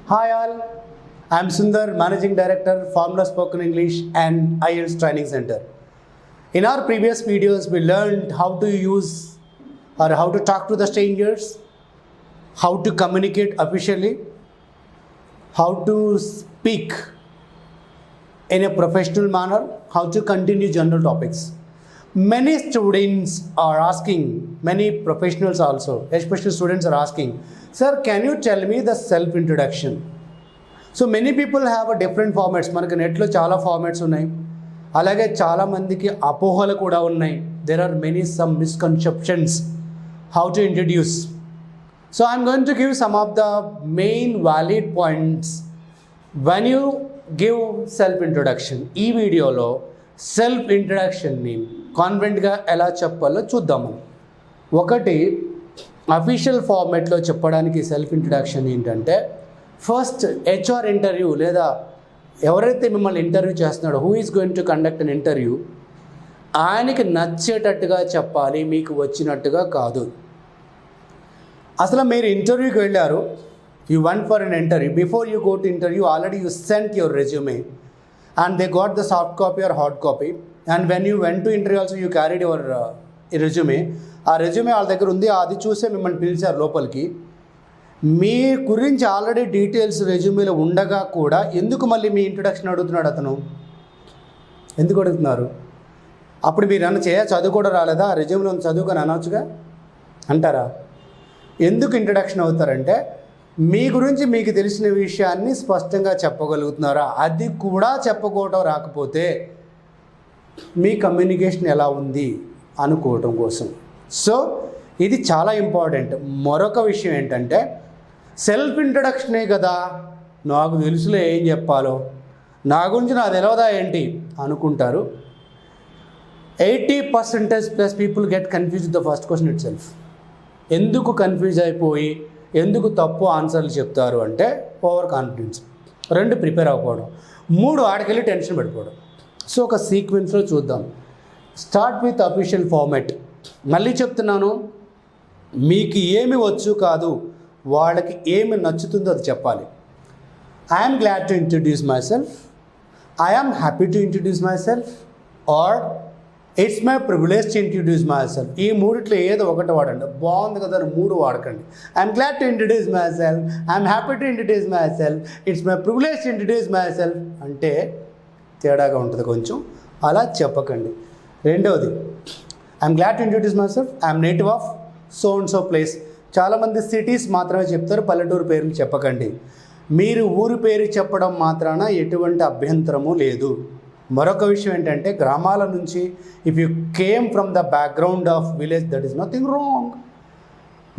Hi all, I am Sundar, Managing Director, Formula Spoken English and IELTS Training Center. In our previous videos, we learned how to use or how to talk to the strangers, how to communicate officially, how to speak in a professional manner, how to continue general topics. Many students are asking, many professionals also, especially students are asking, sir, can you tell me the self-introduction? So many people have a different formats. మనకు నెట్లో చాలా formats ఉన్నాయి, అలాగే చాలామందికి అపోహలు కూడా ఉన్నాయి. There are many some misconceptions how to introduce. So I'm going to give some of the main valid points when you give self-introduction. ఈ వీడియోలో సెల్ఫ్ ఇంట్రడక్షన్ని కాన్ఫిడెంట్గా ఎలా చెప్పాలో చూద్దాము. ఒకటి, అఫీషియల్ ఫార్మాట్లో చెప్పడానికి సెల్ఫ్ ఇంట్రడక్షన్ ఏంటంటే, ఫస్ట్ హెచ్ఆర్ ఇంటర్వ్యూ లేదా ఎవరైతే మిమ్మల్ని ఇంటర్వ్యూ చేస్తున్నాడో, who is going to conduct an interview, ఆయనకి నచ్చేటట్టుగా చెప్పాలి, మీకు వచ్చినట్టుగా కాదు. అసలు మీరు ఇంటర్వ్యూకి వెళ్ళారు, you one for an interview, before you go to interview already you cent your resume and they got the soft copy or hard copy, and when you went to interview also you carried your resume. ఆ resume వాళ్ళ దగ్గర ఉంది, అది చూసే మిమ్మల్ని పిలిచారు లోపలికి. మీ గురించి ఆల్రెడీ డీటెయిల్స్ రెజ్యూమేలో ఉండగా కూడా ఎందుకు మళ్ళీ మీ ఇంట్రడక్షన్ అడుగుతున్నాడు అతను? ఎందుకు అడుగుతున్నారు? అప్పుడు మీరు అన్న చదువు కూడా రాలేదా, రెజ్యూమేలో చదువుకొని అనవచ్చుగా అంటారా? ఎందుకు ఇంట్రడక్షన్ అవుతారంటే, మీ గురించి మీకు తెలిసిన విషయాన్ని స్పష్టంగా చెప్పగలుగుతున్నారా, అది కూడా చెప్పుకోవటం రాకపోతే మీ కమ్యూనికేషన్ ఎలా ఉంది అనుకోవటం కోసం. సో ఇది చాలా ఇంపార్టెంట్. మరొక విషయం ఏంటంటే, సెల్ఫ్ ఇంట్రడక్షనే కదా, నాకు తెలుసులే ఏం చెప్పాలో, నా గురించి నాకు తెలియదా ఏంటి అనుకుంటారు. 80% people get confuse the first question it self. ఎందుకు కన్ఫ్యూజ్ అయిపోయి ఎందుకు తప్పు ఆన్సర్లు చెప్తారు అంటే, ఓవర్ కాన్ఫిడెన్స్. 2, ప్రిపేర్ అవ్వకపోవడం. 3, ఆడికెళ్ళి టెన్షన్ పెట్టుకోవడం. సో ఒక సీక్వెన్స్లో చూద్దాం. Start with official format. మళ్ళీ చెప్తున్నాను, మీకు ఏమి వచ్చు కాదు, వాళ్ళకి ఏమి నచ్చుతుందో అది చెప్పాలి. I'm glad to introduce myself, I'm happy to introduce myself, or it's my privilege to introduce myself. ఈ మూడిట్లో ఏదో ఒకటి వాడండి. బాగుంది కదా అని 3 వాడకండి. I'm glad to introduce myself, I'm happy to introduce myself, it's my privilege to introduce myself అంటే తేడాగా ఉంటుంది కొంచెం, అలా చెప్పకండి. రెండవది, I'm glad to introduce myself, I'm native of so and so place. చాలామంది cities మాత్రమే చెప్తారు, పల్లెటూరు పేర్లు చెప్పకండి. మీరు ఊరి పేరు చెప్పడం మాత్రాన ఎటువంటి అభ్యంతరము లేదు. మరొక విషయం ఏంటంటే, గ్రామాల నుంచి if you came from the background of village, that is nothing wrong.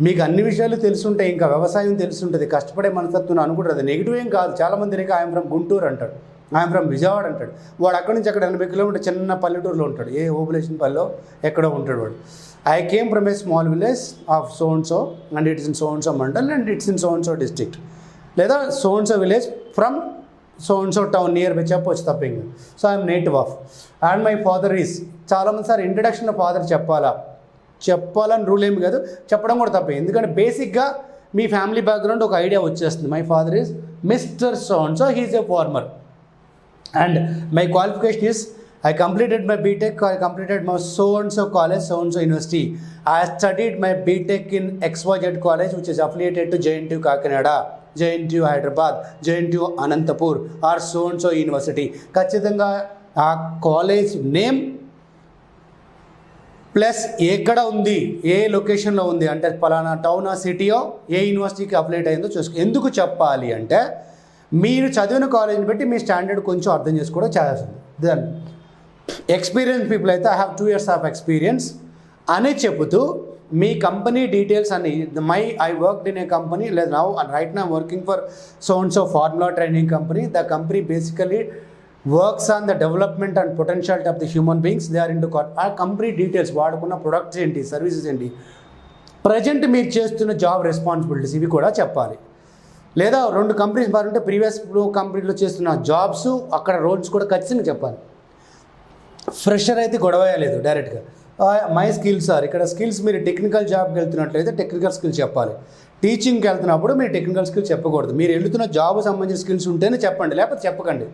మీకు అన్ని విషయాలు తెలుసుంటాయి, ఇంకా వ్యవసాయం తెలుసుంటుంది, కష్టపడే మనస్తత్వం అనుకుంటారు, అది నెగిటివ్ ఏం కాదు. చాలామంది ఐఎమ్ ఫ్రమ్ గుంటూరు అంటాడు, ఐఎమ్ ఫ్రమ్ విజయవాడ అంటాడు. వాడు అక్కడి నుంచి అక్కడ 80 కిలోమీటర్ చిన్న పల్లెటూరులో ఉంటాడు, ఏ ఓబులేషన్ పల్లెలో ఎక్కడో ఉంటాడు వాడు. I came from a small village of so and so and it's in so and so mandal and it's in so and so district, లేదా so and so village from so and so town nearby చెప్పవచ్చు, తప్పేం. So I'm native of and my father is. చాలామంది sir ఇంట్రడక్షన్లో father చెప్పాలని rule ఏమి కాదు, చెప్పడం కూడా తప్పే. ఎందుకంటే బేసిక్గా మీ ఫ్యామిలీ బ్యాక్గ్రౌండ్ ఒక ఐడియా వచ్చేస్తుంది. My father is mister so and so, he's a farmer and my qualification is I completed my BTech, I completed my so and so college, so and so university. I studied my BTech in XYZ college which is affiliated to JNTU Kakinada, JNTU Hyderabad, JNTU Anantapur or so and so university. ఖచ్చితంగా ఆ college name plus ఎక్కడ ఉంది, ఏ లొకేషన్లో ఉంది, అంటే పలానా టౌనా సిటీయో ఏ యూనివర్సిటీకి appellate అయిందో చూసుకో. ఎందుకు చెప్పాలి అంటే, మీరు చదివిన కాలేజ్ని బట్టి మీ స్టాండర్డ్ కొంచెం అర్థం చేసుకోవడం చేస్తుంది. దెన్ ఎక్స్పీరియన్స్ పీపుల్ అయితే I have 2 years of experience అని చెబుతూ మీ కంపెనీ డీటెయిల్స్ అని, I worked in a company, లేదా now right now working for so and so formula training company. The company basically works on the development and potentiality of the human beings. They are into ఆ company details, వాడుకున్న products ఏంటి, services ఏంటి, present మీరు చేస్తున్న job responsibilities, ఇవి కూడా చెప్పాలి. లేదా 2 కంపెనీస్ మారుంటే ప్రీవియస్ కంపెనీలో చేస్తున్న జాబ్స్, అక్కడ రోల్స్ కూడా ఖచ్చితంగా చెప్పాలి. ఫ్రెషర్ అయితే గొడవ లేదు, డైరెక్ట్గా మై స్కిల్స్ ఆర్, ఇక్కడ స్కిల్స్ మీరు టెక్నికల్ జాబ్కి వెళ్తున్నట్లయితే టెక్నికల్ స్కిల్స్ చెప్పాలి. టీచింగ్కి వెళ్తున్నప్పుడు మీరు టెక్నికల్ స్కిల్స్ చెప్పకూడదు. మీరు వెళ్తున్న జాబ్ సంబంధించిన స్కిల్స్ ఉంటేనే చెప్పండి, లేకపోతే చెప్పకండి.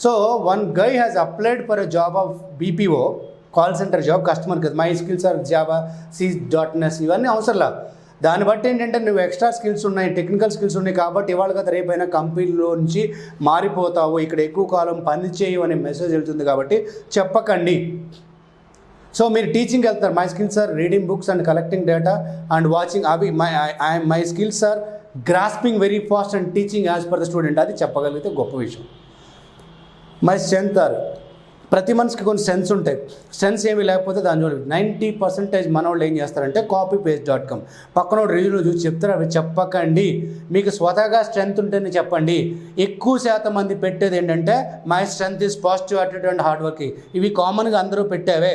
So one guy has applied for a job of BPO, call centre job, customer కదా, my skills are Java, C.NET, ఇవన్నీ అవసరంలా. దాన్ని బట్టి ఏంటంటే నువ్వు ఎక్స్ట్రా స్కిల్స్ ఉన్నాయి, టెక్నికల్ స్కిల్స్ ఉన్నాయి కాబట్టి ఇవాళ కదా రేపైనా కంపెనీలో నుంచి మారిపోతావు, ఇక్కడ ఎక్కువ కాలం పని చేయవు అనే మెసేజ్ వెళ్తుంది కాబట్టి చెప్పకండి. సో మీరు టీచింగ్కి వెళ్తారు, my skills are reading books and collecting data and watching, అవి my skills are grasping very fast and teaching as per the student, అది చెప్పగలిగితే గొప్ప విషయం. మై స్ట్రెంత్ ఆర్, ప్రతి మనిషికి కొన్ని సెన్స్ ఉంటాయి, సెన్స్ ఏమీ లేకపోతే దాని చూడండి. 90% మన వాళ్ళు ఏం చేస్తారంటే copypaste.com పక్కన రివ్యూలో చూసి చెప్తారు, అవి చెప్పకండి. మీకు స్వతహాగా స్ట్రెంత్ ఉంటేనే చెప్పండి. ఎక్కువ శాతం మంది పెట్టేది ఏంటంటే my strength is positive attitude and hard working, ఇవి కామన్గా అందరూ పెట్టేవే.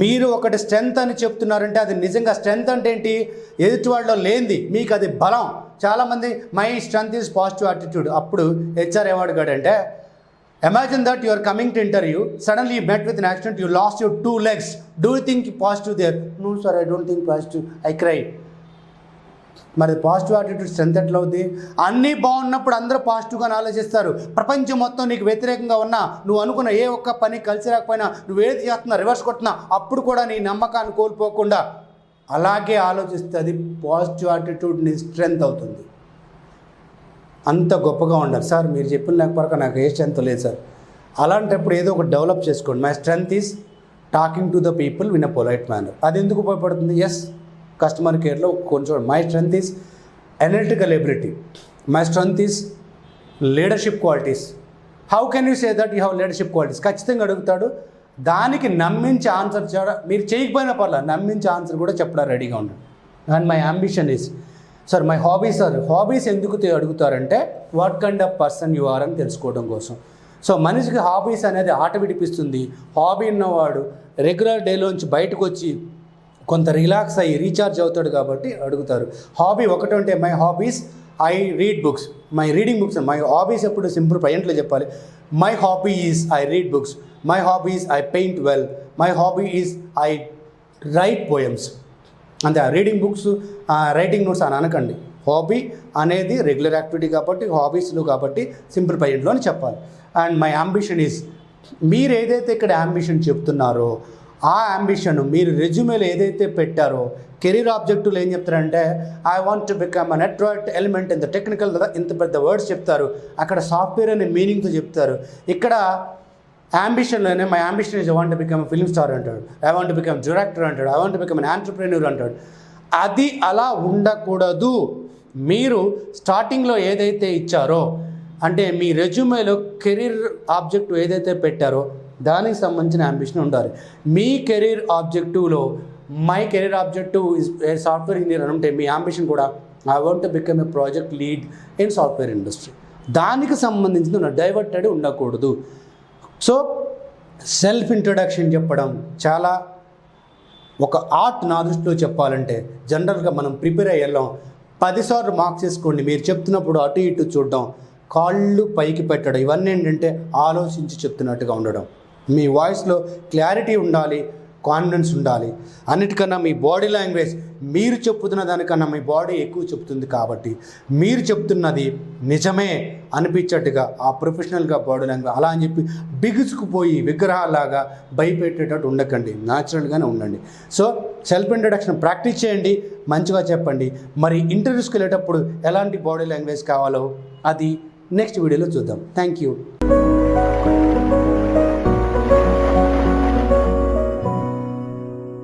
మీరు ఒకటి స్ట్రెంత్ అని చెప్తున్నారంటే అది నిజంగా స్ట్రెంత్ అంటే ఏంటి, ఎదుటి వాళ్ళలో లేనిది మీకు అది బలం. చాలామంది my strength is positive attitude, అప్పుడు HR ఏవాడు కాడంటే, imagine that you are coming to interview, suddenly you met with an accident, you lost your 2 legs. Do you think positive there? No sir, I don't think positive, I cried. మరి positive attitude strength ఎట్లా అవుతుంది? అన్నీ బాగున్నప్పుడు అందరూ పాజిటివ్గానే ఆలోచిస్తారు. ప్రపంచం మొత్తం నీకు వ్యతిరేకంగా ఉన్నా, నువ్వు అనుకున్న ఏ ఒక్క పని కలిసి రాకపోయినా, నువ్వు ఏది చేస్తున్నా రివర్స్ కొడుతున్నా, అప్పుడు కూడా నీ నమ్మకాన్ని కోల్పోకుండా అలాగే ఆలోచిస్తే అది పాజిటివ్ యాటిట్యూడ్ నీ స్ట్రెంత్ అవుతుంది. అంత గొప్పగా ఉండాలి. సార్ మీరు చెప్పిన లేకపోతే నాకు ఏ స్ట్రెంత్ లేదు సార్, అలాంటప్పుడు ఏదో ఒకటి డెవలప్ చేసుకోండి. My strength is talking to the people in a polite manner, అది ఎందుకు ఉపయోగపడుతుంది? ఎస్, కస్టమర్ కేర్లో కొంచెం. My strength is analytical ability, my strength is leadership qualities. How can you say that you have leadership qualities? ఖచ్చితంగా అడుగుతాడు. దానికి నమ్మించి answer మీరు చేయకపోయినా పర్లేదు, నమ్మించి ఆన్సర్ కూడా చెప్పడం రెడీగా ఉండండి. And my ambition is, sir my hobbies are, hobbies ఎందుకు అడుగుతారంటే what kind of person you are అని తెలుసుకోవడం కోసం. సో మనిషికి హాబీస్ అనేది ఆట విడిపిస్తుంది. హాబీ ఉన్నవాడు రెగ్యులర్ డేలోంచి బయటకు వచ్చి కొంత రిలాక్స్ అయ్యి రీఛార్జ్ అవుతాడు కాబట్టి అడుగుతారు. హాబీ ఒకటి ఉంటే my hobbies I read books, my reading books. My hobbies ఎప్పుడు సింపుల్ ప్రజెంట్లో చెప్పాలి. My hobby is I read books, my hobby is I paint well, my hobby is I right poems. అంతే, reading books writing notes అని అనకండి. Hobby అనేది regular activity కాబట్టి, హాబీస్లో కాబట్టి simple ప్రజెంట్లో అని చెప్పాలి. అండ్ మై అంబిషన్ ఈజ్, మీరు ఏదైతే ఇక్కడ అంబిషన్ చెప్తున్నారో ఆ అంబిషన్ మీరు రెజ్యూమేలో ఏదైతే పెట్టారో, కెరీర్ ఆబ్జెక్టివ్లో ఏం చెప్తారంటే I want to become a network element in the technical, ఇంత పెద్ద వర్డ్స్ చెప్తారు. అక్కడ సాఫ్ట్వేర్ అనే మీనింగ్తో చెప్తారు. ఇక్కడ అంబిషన్లోనే my ambition is I want to become film star అంటాడు, I want to become director అంటాడు, I want to become an entrepreneur అంటాడు. అది అలా ఉండకూడదు. మీరు స్టార్టింగ్లో ఏదైతే ఇచ్చారో, అంటే మీ రెజ్యూమేలో కెరీర్ ఆబ్జెక్టివ్ ఏదైతే పెట్టారో దానికి సంబంధించిన అంబిషన్ ఉండాలి. మీ కెరీర్ ఆబ్జెక్టివ్లో my career objective is a software engineer అని ఉంటే మీ అంబిషన్ కూడా I want to become a project lead in software industry. దానికి సంబంధించిన డైవర్టెడ్ ఉండకూడదు. సో సెల్ఫ్ ఇంట్రొడక్షన్ చెప్పడం చాలా ఒక ఆర్ట్. నా దృష్టిలో చెప్పాలంటే జనరల్గా మనం ప్రిపేర్ అయ్యేళ్ళం 10 సార్లు మార్క్స్ వేసుకోండి. మీరు చెప్తున్నప్పుడు అటు ఇటు చూడడం, కాళ్ళు పైకి పెట్టడం, ఇవన్నీ ఏంటంటే ఆలోచించి చెప్తున్నట్టుగా ఉండడం. మీ వాయిస్లో క్లారిటీ ఉండాలి, కాన్ఫిడెన్స్ ఉండాలి. అన్నిటికన్నా మీ బాడీ లాంగ్వేజ్, మీరు చెప్తున్న దానికన్నా మీ బాడీ ఎక్కువ చెప్తుంది కాబట్టి మీరు చెప్తున్నది నిజమే అనిపించేట్టుగా ఆ ప్రొఫెషనల్గా బాడీ లాంగ్వేజ్ అలా అని చెప్పి బిగుసుకుపోయి విగ్రహాలాగా భయపెట్టేటట్టు ఉండకండి, న్యాచురల్గానే ఉండండి. సో సెల్ఫ్ ఇంట్రడక్షన్ ప్రాక్టీస్ చేయండి, మంచిగా చెప్పండి. మరి ఇంటర్వ్యూస్కి వెళ్ళేటప్పుడు ఎలాంటి బాడీ లాంగ్వేజ్ కావాలో అది నెక్స్ట్ వీడియోలో చూద్దాం. Thank you.